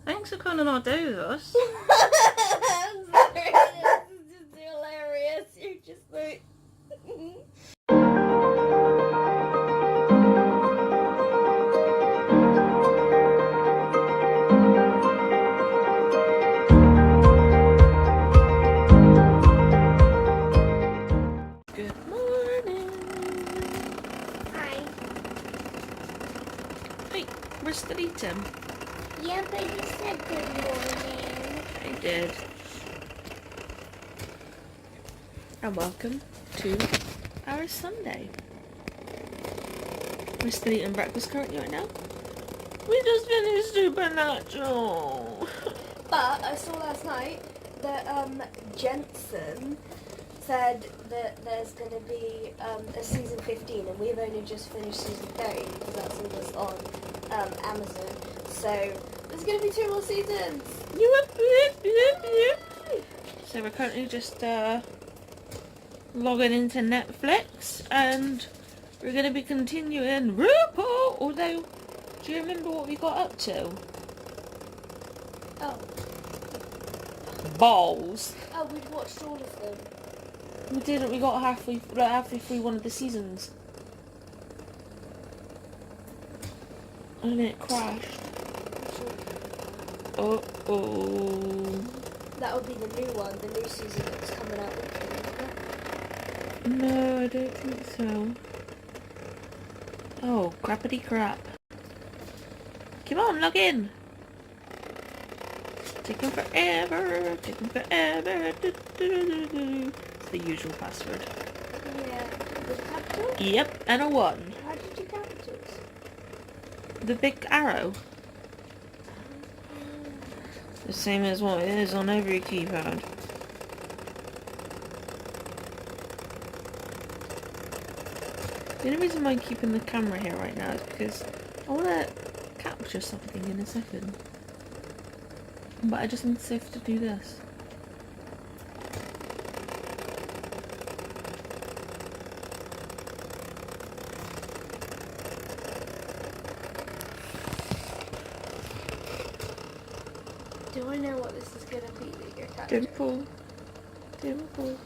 Thanks for coming on day with us. I'm sorry, this is just hilarious. You're just like... Good morning. Hi. Hey, we're still eating. Yeah, but you said good morning. I did. And welcome to our Sunday. We're still eating breakfast currently right now. We just finished Supernatural. But I saw last night that Jensen said that there's going to be a season 15, and we've only just finished season 30 because that's all that's on Amazon. So there's going to be 2 more seasons. So we're currently just logging into Netflix, and we're going to be continuing RuPaul. Although, do you remember what we got up to? Oh. Balls. Oh, we'd watched all of them. We didn't. We got halfway through one of the seasons, and it crashed. Oh. That would be the new one, the new season that's coming out weekly, isn't it? No, I don't think so. Oh, crappity crap. Come on, log in. Taking forever. It's the usual password. Yeah. With capitals? Yep, and a 1. How did you capitals? The big arrow. The same as what it is on every keypad. The only reason why I'm keeping the camera here right now is because I want to capture something in a second. But I just need Sophie to do this. Do I know what this is going to be that you're capturing? Dimple. Dimple.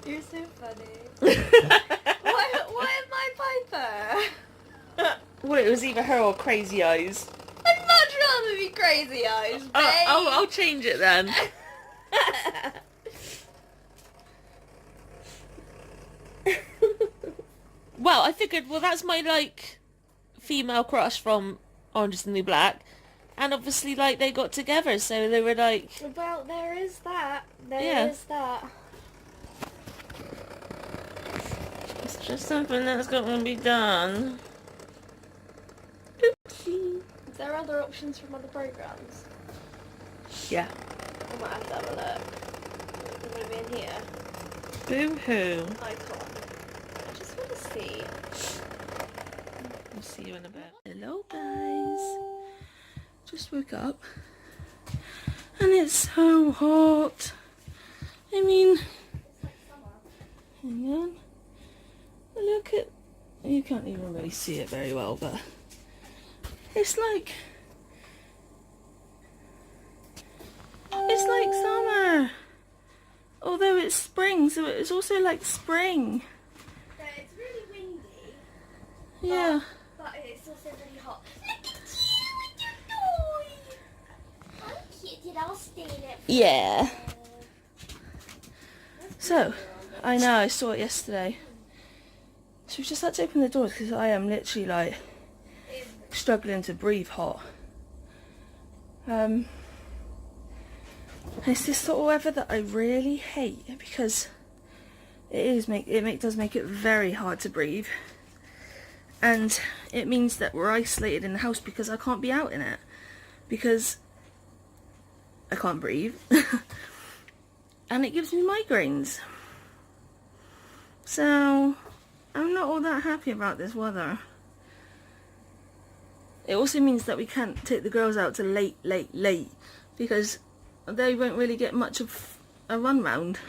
You're so funny. Why am I Piper? Well, it was either her or Crazy Eyes. I'd much rather be Crazy Eyes, babe. I'll change it then. Well, I figured, that's my, female crush from Orange is the New Black. And obviously, they got together, so they were like... Well, there is that. There is that. It's just something that's got to be done. Oopsie. Is there other options from other programs? Yeah. I might have to have a look. I'm going to be in here. Boo-hoo. Icon. I just want to see. I'll see you in a bit. Hello, guys. Just woke up. And it's so hot. I mean... Hang on. Look at... You can't even really see it very well, but... It's like summer. Although it's spring, so it's also like spring. Yeah, it's really windy. Yeah. But it's also really hot. Look at you with your toy. I'm cute and I'll stay in it. Yeah. So, I know, I saw it yesterday. So we just had to open the doors because I am literally struggling to breathe hot. It's this sort of weather that I really hate because it does make it very hard to breathe, and it means that we're isolated in the house because I can't be out in it because I can't breathe and it gives me migraines. So I'm not all that happy about this weather. It also means that we can't take the girls out to late because they won't really get much of a run round.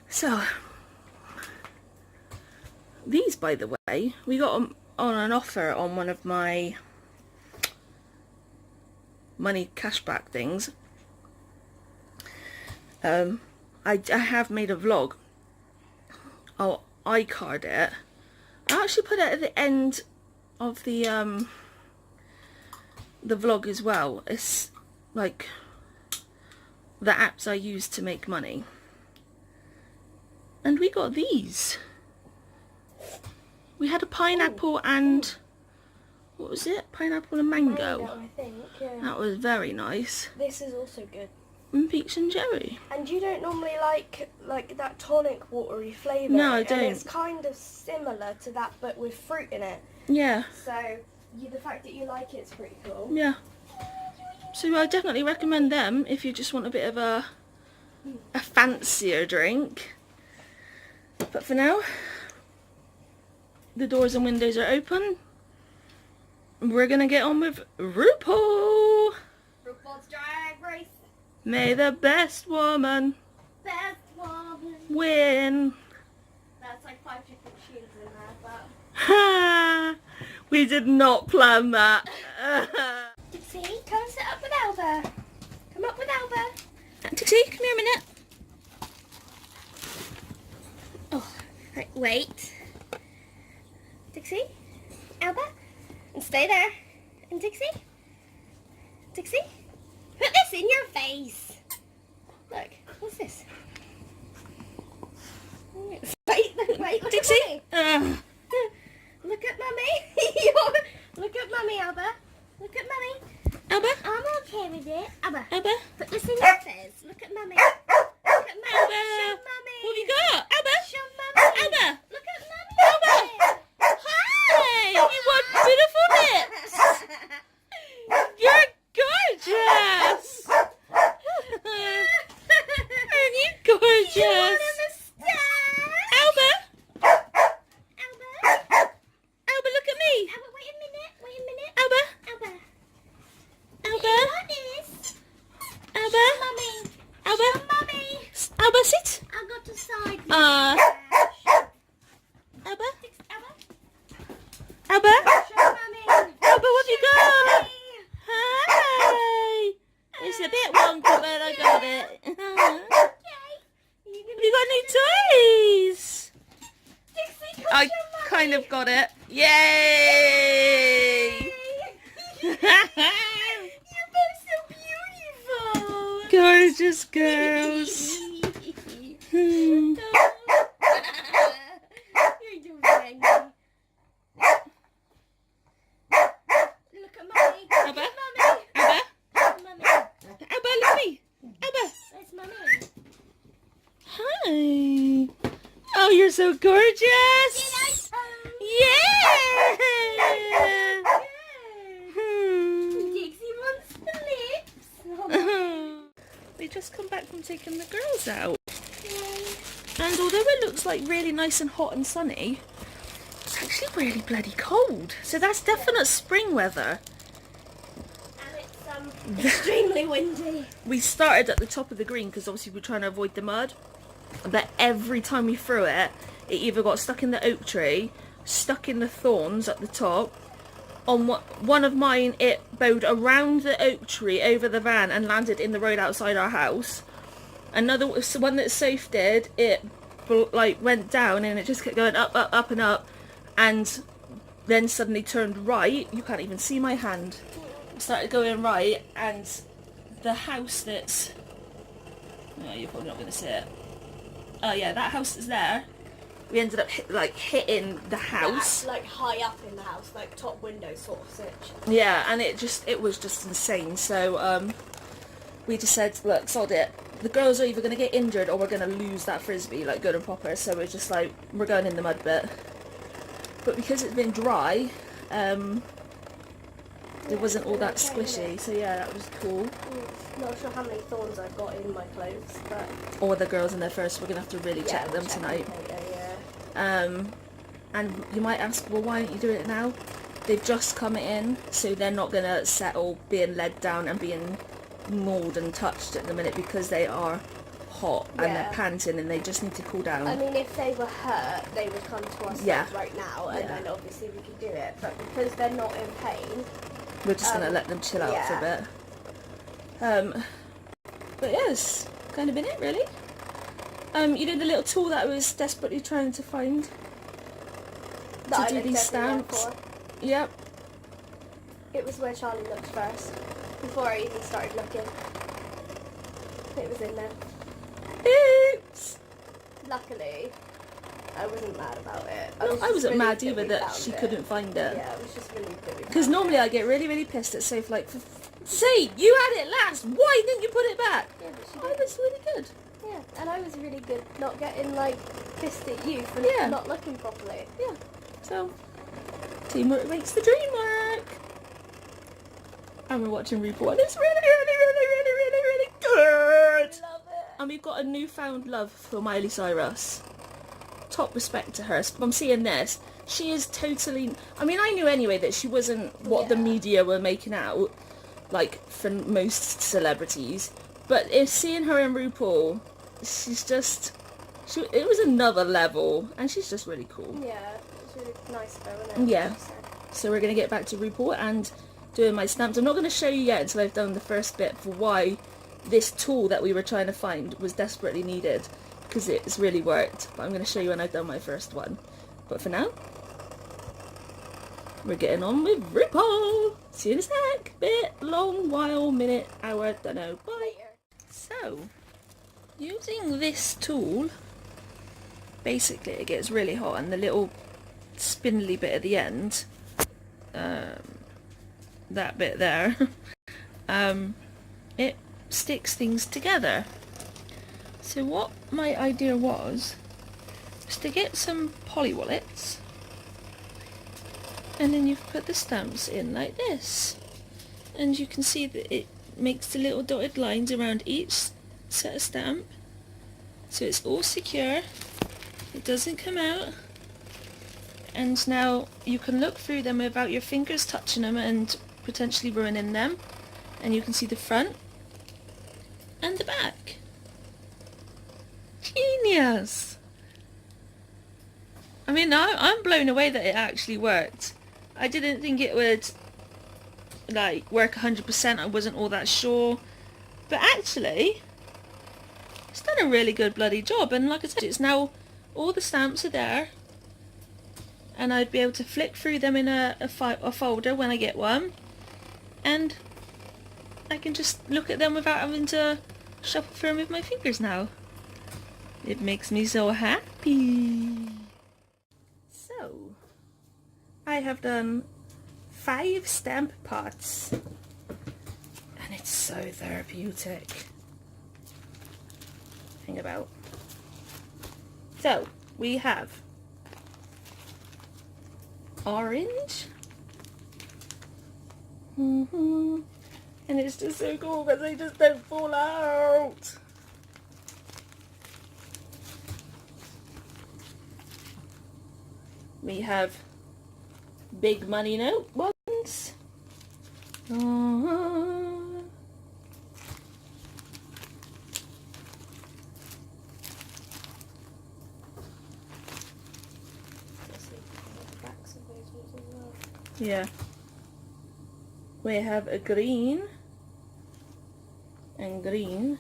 So these, by the way, we got them on an offer on one of my money cashback things. I have made a vlog. I'll iCard it. I actually put it at the end of the vlog as well. It's like the apps I use to make money. And we got these. We had a pineapple and what was it? Pineapple and mango. I think, yeah. That was very nice. This is also good. And peach and cherry. And you don't normally like that tonic watery flavour. No, I don't. And it's kind of similar to that, but with fruit in it. Yeah. So the fact that you like it's pretty cool. Yeah. So I definitely recommend them if you just want a bit of a fancier drink. But for now, the doors and windows are open. We're gonna get on with RuPaul. RuPaul's Drag Race. May the best woman win. That's like 5 different tunes in there, but... Ha! We did not plan that. Dixie, come and sit up with Alba. Come up with Alba. Dixie, come here a minute. Oh, right, wait. Dixie, Alba, and stay there. And Dixie, Dixie, put this in your face. Look, what's this? Wait, look Dixie. at Mummy. Look at Mummy. Look at Mummy, Alba. Look at Mummy. Alba. I'm okay with it. Alba, Alba. put this in your face. Look at Mummy. Look at Mummy. Alba. Show Mummy. What have you got? Alba. Show Mummy. Alba. Look at Mummy. Alba. Hi. You want beautiful lips. You're gorgeous. Aren't you gorgeous? You want a mustache? Alba. Alba. Alba, look at me. Alba, wait a minute. Alba. Alba. Alba. You want this? Alba. Mummy. Alba. Mummy. Alba, sit. I'll go to side. Alba. Alba. Alba. Show Mummy. Alba, what have you got? Mummy. Hi. It's a bit wonky, but I got it. Okay. You got new toys. Dixie, come I show Mummy. kind of got it. Yay! You're both so beautiful. Gorgeous girls. Hmm. You're doing it. Look at Mummy. Alba. Mummy. Alba. Mummy. Alba, look at me. Alba. Where's Mummy? Hi. Oh, you're so gorgeous. Yeah. Hmm. Dixie wants the lips. We just come back from taking the girls out. And although it looks like really nice and hot and sunny, it's actually really bloody cold. So that's definite spring weather. And it's extremely windy. We started at the top of the green because obviously we're trying to avoid the mud. But every time we threw it, it either got stuck in the oak tree, stuck in the thorns at the top. On one of mine, it bowed around the oak tree over the van and landed in the road outside our house. Another one that Soph did, it like went down and it just kept going up, up, up and up, and then suddenly turned right. You can't even see my hand. It started going right, and the house that's... Oh, you're probably not going to see it. Oh yeah, that house is there. We ended up hitting the house. Yeah, like high up in the house, like top window sort of situation. Yeah, and it was just insane. So we just said, look, sod it. The girls are either going to get injured or we're going to lose that frisbee, like good and proper. So we're just like, we're going in the mud bit. But because it's been dry, it wasn't all that squishy. So yeah, that was cool. Not sure how many thorns I've got in my clothes, but... Or the girls in there first. We're going to have to really check them tonight. And you might ask, well, why aren't you doing it now? They've just come in, so they're not going to settle being led down and being mauled and touched at the minute because they are hot and they're panting and they just need to cool down. I mean, if they were hurt, they would come to us right now, and then obviously we could do it. But because they're not in pain, we're just gonna let them chill out for a bit. But yes, kind of been it really. You did the little tool that I was desperately trying to find to do these stamps. Yep. It was where Charlie looked first, before I even started looking. It was in there. Oops! Luckily, I wasn't mad about it. I wasn't mad either that she couldn't find it. Yeah, it was just really good. Because normally I get really, really pissed at Sophie, like, see, you had it last, why didn't you put it back? Yeah, but she did. I was really good. Yeah, and I was really good not getting, like, pissed at you for not looking properly. Yeah, so, teamwork makes the dream work. And we're watching RuPaul, and it's really, really, really, really, really, really good. I love it. And we've got a newfound love for Miley Cyrus. Top respect to her. I'm seeing this. She is totally... I mean, I knew anyway that she wasn't what the media were making out, like, for most celebrities. But if seeing her in RuPaul, she's just... it was another level, and she's just really cool. Yeah, it's really nice though, isn't it? Yeah. So we're going to get back to RuPaul and doing my stamps. I'm not going to show you yet until I've done the first bit for why this tool that we were trying to find was desperately needed, because it's really worked. But I'm going to show you when I've done my first one. But for now, we're getting on with RuPaul. See you in a sec. Bit, long, while, minute, hour, don't know. Bye. Later. So, using this tool, basically it gets really hot and the little spindly bit at the end, that bit there, it sticks things together. So what my idea was to get some poly wallets, and then you put the stamps in like this, and you can see that it makes the little dotted lines around each set of stamp, so it's all secure, it doesn't come out, and now you can look through them without your fingers touching them and potentially ruining them, and you can see the front and the back. Genius! I mean, I'm blown away that it actually worked. I didn't think it would like work 100%, I wasn't all that sure, but actually it's done a really good bloody job. And like I said, it's now all the stamps are there, and I'd be able to flick through them in a folder when I get one, and I can just look at them without having to shuffle through them with my fingers now. It makes me so happy. So, I have done 5 stamp parts, and it's so therapeutic. Think about. So, we have orange, and it's just so cool because they just don't fall out. We have big money note ones. Yeah. We have a green and green.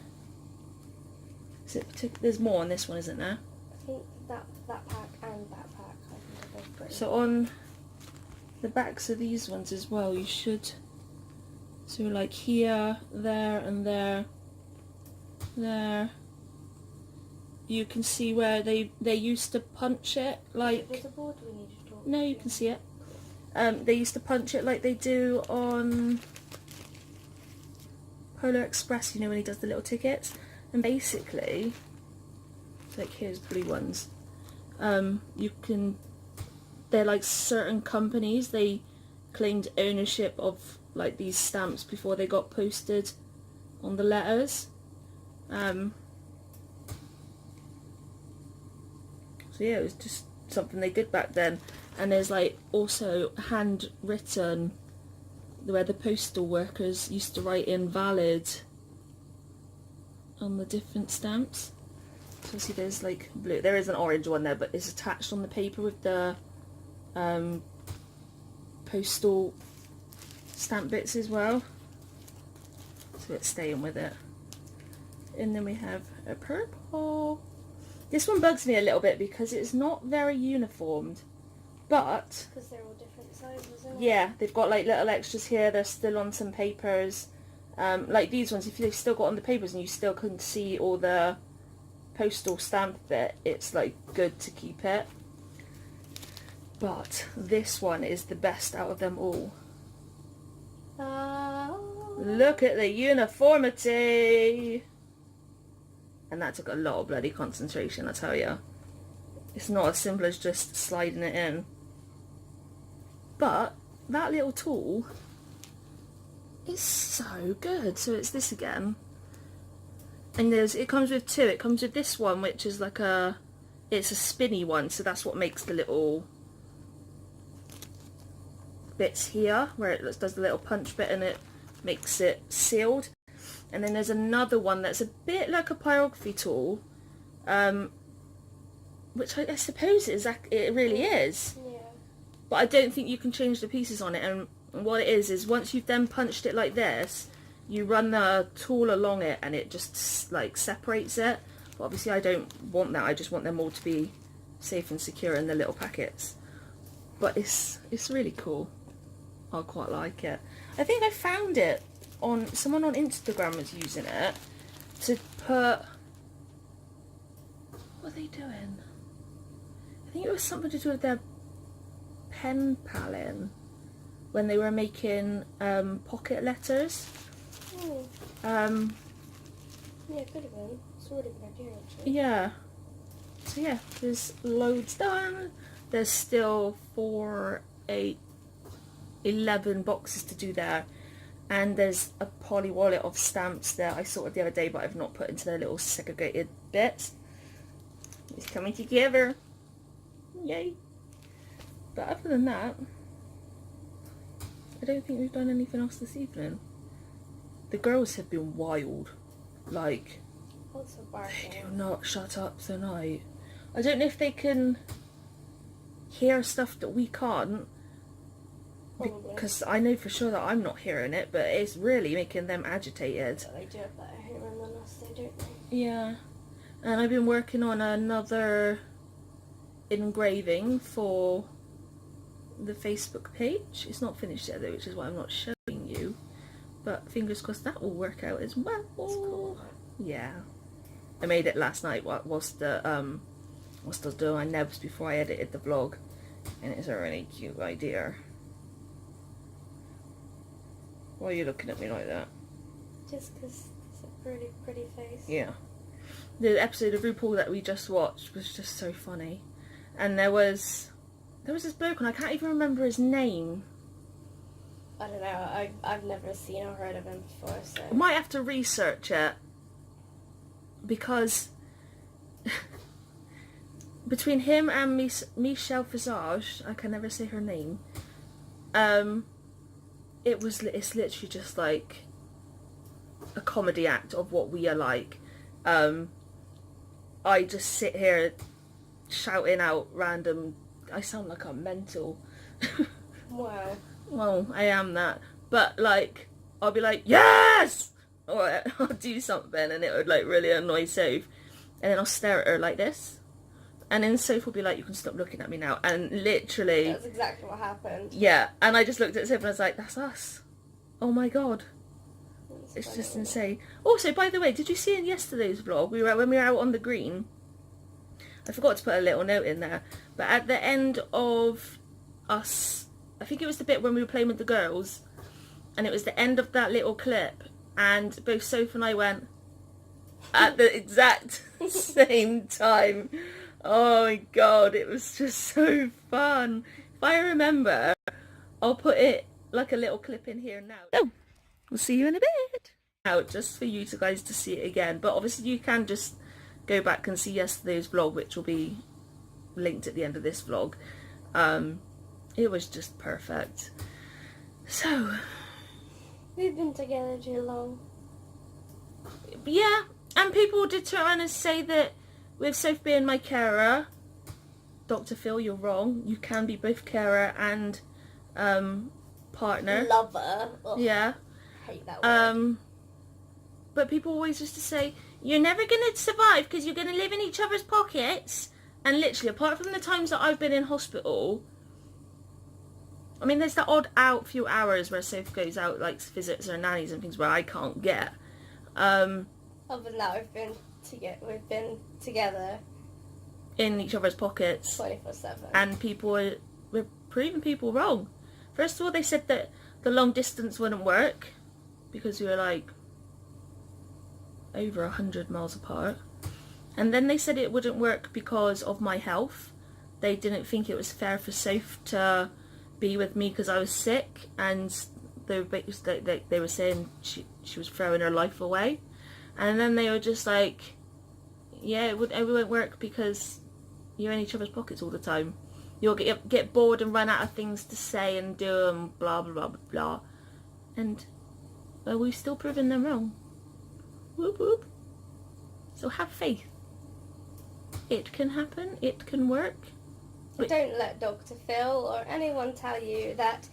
Is it there's more on this one, isn't there? I think that pack and that pack, I think they're both green. So on the backs of these ones as well, you should, so like here, there and there, you can see where they used to punch it, like... Is it visible, or do we need to talk? No, you can see it. They used to punch it like they do on Polar Express, you know, when he does the little tickets. And basically, like here's blue ones, you can, they're like certain companies, they claimed ownership of like these stamps before they got posted on the letters. So yeah, it was just something they did back then. And there's like also handwritten, where the postal workers used to write in valid on the different stamps. So see there's like blue, there is an orange one there, but it's attached on the paper with the postal stamp bits as well. So it's staying with it. And then we have a purple. This one bugs me a little bit because it's not very uniformed, but because they're all different sizes, isn't it? yeah, they've got like little extras here. They're still on some papers. Like these ones, if they've still got on the papers and you still can see all the postal stamp bit, it's like good to keep it. But this one is the best out of them all. Look at the uniformity! And that took a lot of bloody concentration, I tell you. It's not as simple as just sliding it in. But that little tool is so good. So it's this again. And it comes with two. It comes with this one, which is like it's a spinny one, so that's what makes the little bits here, where it does the little punch bit and it makes it sealed. And then there's another one that's a bit like a pyrography tool, which I suppose it really is. Yeah. But I don't think you can change the pieces on it. And what it is once you've then punched it like this, you run the tool along it and it just like separates it. But obviously I don't want that. I just want them all to be safe and secure in the little packets. But it's really cool. I quite like it. I think I found it on someone on Instagram was using it to put, what are they doing? I think it was something to do with their pen pal in when they were making pocket letters. Yeah, it could have been. It's already a good idea, actually. Yeah. So yeah, there's loads done. There's still 4, 8, 11 boxes to do there. And there's a poly wallet of stamps that I sorted the other day, but I've not put into their little segregated bits. It's coming together. Yay. But other than that, I don't think we've done anything else this evening. The girls have been wild. Like, What's a barking? they do not shut up tonight. I don't know if they can hear stuff that we can't. Probably. Because I know for sure that I'm not hearing it, but it's really making them agitated. But they do have better hearing than us, they don't they? Yeah. And I've been working on another engraving for the Facebook page. It's not finished yet though, which is why I'm not showing you. But fingers crossed that will work out as well. That's cool. Yeah. I made it last night whilst I was doing my nebs before I edited the vlog. And it's a really cute idea. Why are you looking at me like that? Just because it's a really pretty face. Yeah. The episode of RuPaul that we just watched was just so funny. And there was this bloke, and I can't even remember his name. I don't know, I've never seen or heard of him before, so... I might have to research it. Because between him and Michelle Visage, I can never say her name, it's literally just like a comedy act of what we are like. I just sit here shouting out random, I sound like I'm mental. Wow. Well, I am that. But like, I'll be like, yes! Or I'll do something and it would like really annoy Soph. And then I'll stare at her like this. And then Soph will be like, you can stop looking at me now. And literally... That's exactly what happened. Yeah. And I just looked at Soph and I was like, that's us. Oh my god. That's It's funny. just insane. Also, by the way, did you see in yesterday's vlog, when we were out on the green, I forgot to put a little note in there, but at the end of us, I think it was the bit when we were playing with the girls, and it was the end of that little clip, and both Soph and I went at the exact same time. Oh my god, it was just so fun. If I remember, I'll put it like a little clip in here now. So, we'll see you in a bit. Out just for you guys to see it again, but obviously you can just go back and see yesterday's vlog, which will be linked at the end of this vlog. It was just perfect. So We've been together too long. yeah, And people did turn around and say that with Sophie being my carer, Dr. Phil, you're wrong. You can be both carer and partner. Lover. Ugh, Yeah. hate that word. But people always used to say, you're never going to survive because you're going to live in each other's pockets. And literally, apart from the times that I've been in hospital, I mean, there's the odd few hours where Sophie goes out, like, visits her nannies and things where I can't get. Other than that, we've been together in each other's pockets. 24/7. And we're proving people wrong. First of all, they said that the long distance wouldn't work because we were, like, over 100 miles apart. And then they said it wouldn't work because of my health. They didn't think it was fair for Soph to be with me because I was sick, and they were saying she was throwing her life away. And then they were just like, yeah, it won't work because you're in each other's pockets all the time. You'll get bored and run out of things to say and do and blah blah blah blah blah. And we've still proven them wrong. Whoop whoop. So have faith. It can happen. It can work. Don't let Dr. Phil or anyone tell you that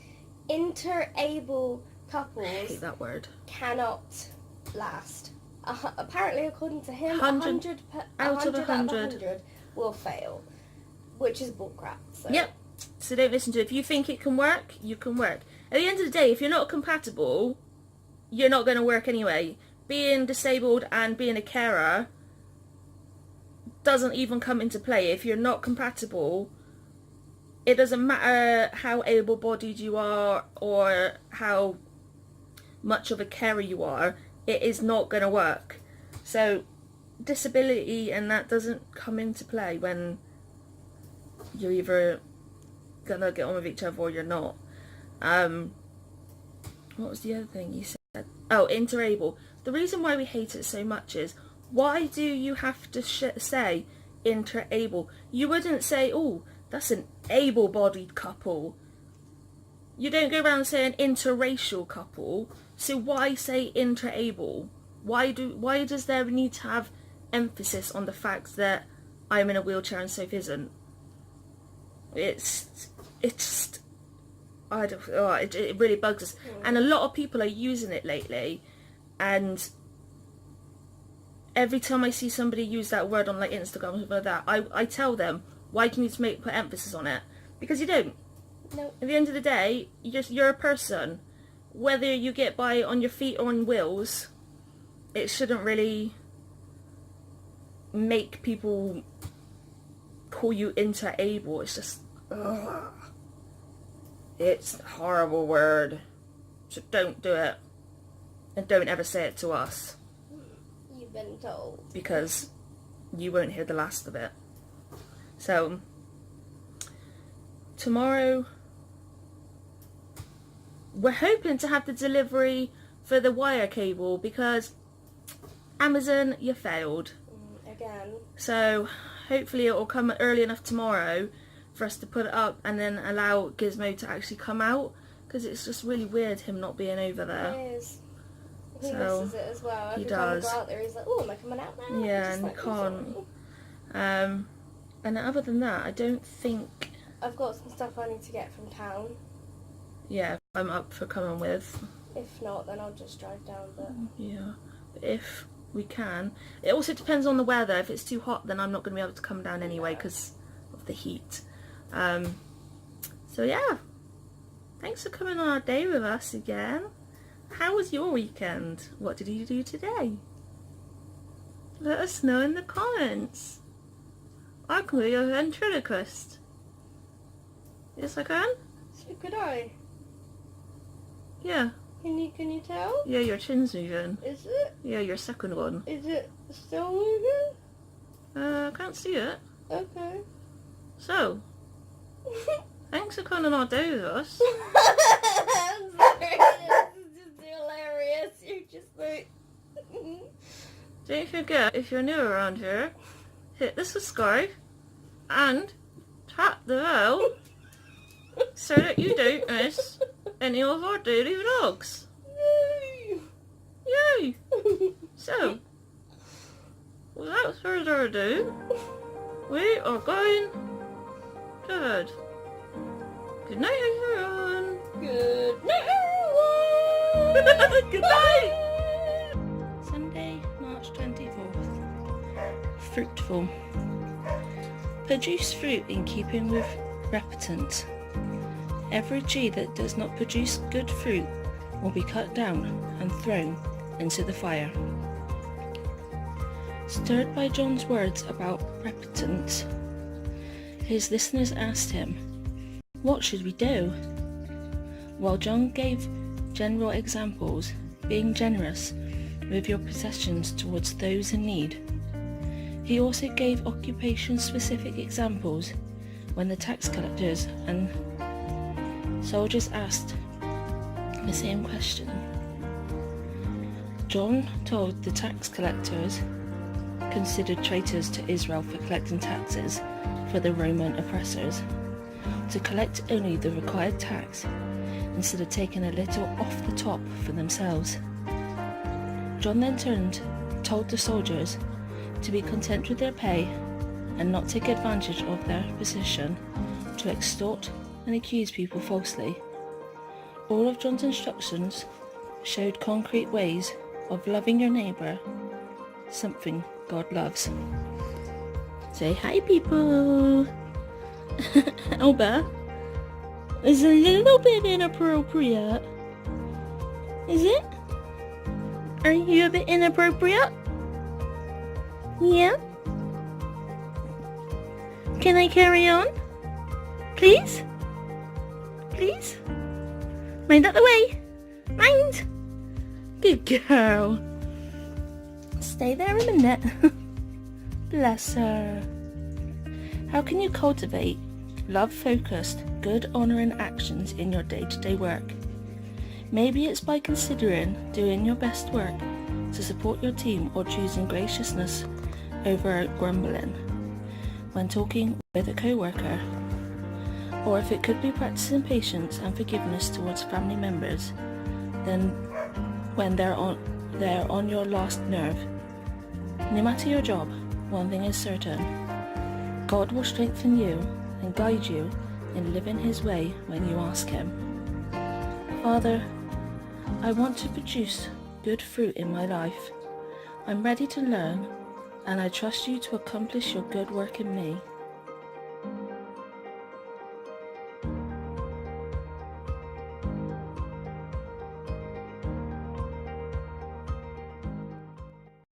interable couples I hate that word. cannot last. Apparently, according to him, 100 out of 100 will fail, which is bullcrap. So. Yep. So don't listen to it. If you think it can work, you can work. At the end of the day, if you're not compatible, you're not going to work anyway. Being disabled and being a carer doesn't even come into play. If you're not compatible, it doesn't matter how able-bodied you are or how much of a carer you are, it is not going to work. So disability and that doesn't come into play when you're either going to get on with each other or you're not. What was the other thing you said? Oh, interable. The reason why we hate it so much is, why do you have to say interable? You wouldn't say, oh, that's an able-bodied couple. You don't go around saying interracial couple. So why say interable? Why does there need to have emphasis on the fact that I'm in a wheelchair and Soph isn't? It really bugs us. And a lot of people are using it lately, and every time I see somebody use that word on like Instagram or something like that, I tell them, why do you need to put emphasis on it? Because you don't. No. At the end of the day, you're a person. Whether you get by on your feet or on wheels, it shouldn't really make people call you interable. It's just, ugh. It's a horrible word. So don't do it. And don't ever say it to us. You've been told. Because you won't hear the last of it. So, tomorrow, we're hoping to have the delivery for the wire cable because Amazon, you failed. Again. So, hopefully it will come early enough tomorrow for us to put it up and then allow Gizmo to actually come out, because it's just really weird him not being over there. It is. He So, misses it as well. Every he time does. we go out there, he's like, oh, am I coming out now? Yeah, Just and like, you can't. And other than that, I don't think... I've got some stuff I need to get from town. Yeah, I'm up for coming with. If not, then I'll just drive down. But Yeah, but if we can. It also depends on the weather. If it's too hot, then I'm not going to be able to come down anyway because of the heat. So yeah, thanks for coming on our day with us again. How was your weekend? What did you do today? Let us know in the comments. I can be a ventriloquist. Yes, I can? so could I? Yeah. Can you tell? Yeah, your chin's moving. Is it? Yeah, your second one. Is it still moving? I can't see it. Okay. So, thanks for coming on our day with us. I'm sorry. This is just hilarious. You're just like... Don't forget, if you're new around here, hit the subscribe and tap the bell so that you don't miss any of our daily vlogs. Yay! Yay! So, without further ado, we are going to bed. Good night, everyone. Good night, everyone. Good night. Sunday, March 24th. Fruitful. Produce fruit in keeping with repentance. Every tree that does not produce good fruit will be cut down and thrown into the fire. Stirred by John's words about repentance, his listeners asked him, "What should we do?" While John gave general examples, being generous with your possessions towards those in need, he also gave occupation-specific examples when the tax collectors and soldiers asked the same question. John told the tax collectors, considered traitors to Israel for collecting taxes for the Roman oppressors, to collect only the required tax instead of taking a little off the top for themselves. John then told the soldiers to be content with their pay and not take advantage of their position to extort and accuse people falsely. All of John's instructions showed concrete ways of loving your neighbour, something God loves. Say hi, people. Alba, it's a little bit inappropriate. Is it? Are you a bit inappropriate? Yeah? Can I carry on? Please? Please? Mind out the way. Mind. Good girl. Stay there a minute. Bless her. How can you cultivate love-focused, good-honouring actions in your day-to-day work? Maybe it's by considering doing your best work to support your team or choosing graciousness over grumbling when talking with a co-worker. Or if it could be practicing patience and forgiveness towards family members, then when they're on your last nerve. No matter your job, one thing is certain: God will strengthen you and guide you in living His way when you ask Him. Father, I want to produce good fruit in my life. I'm ready to learn, and I trust you to accomplish your good work in me.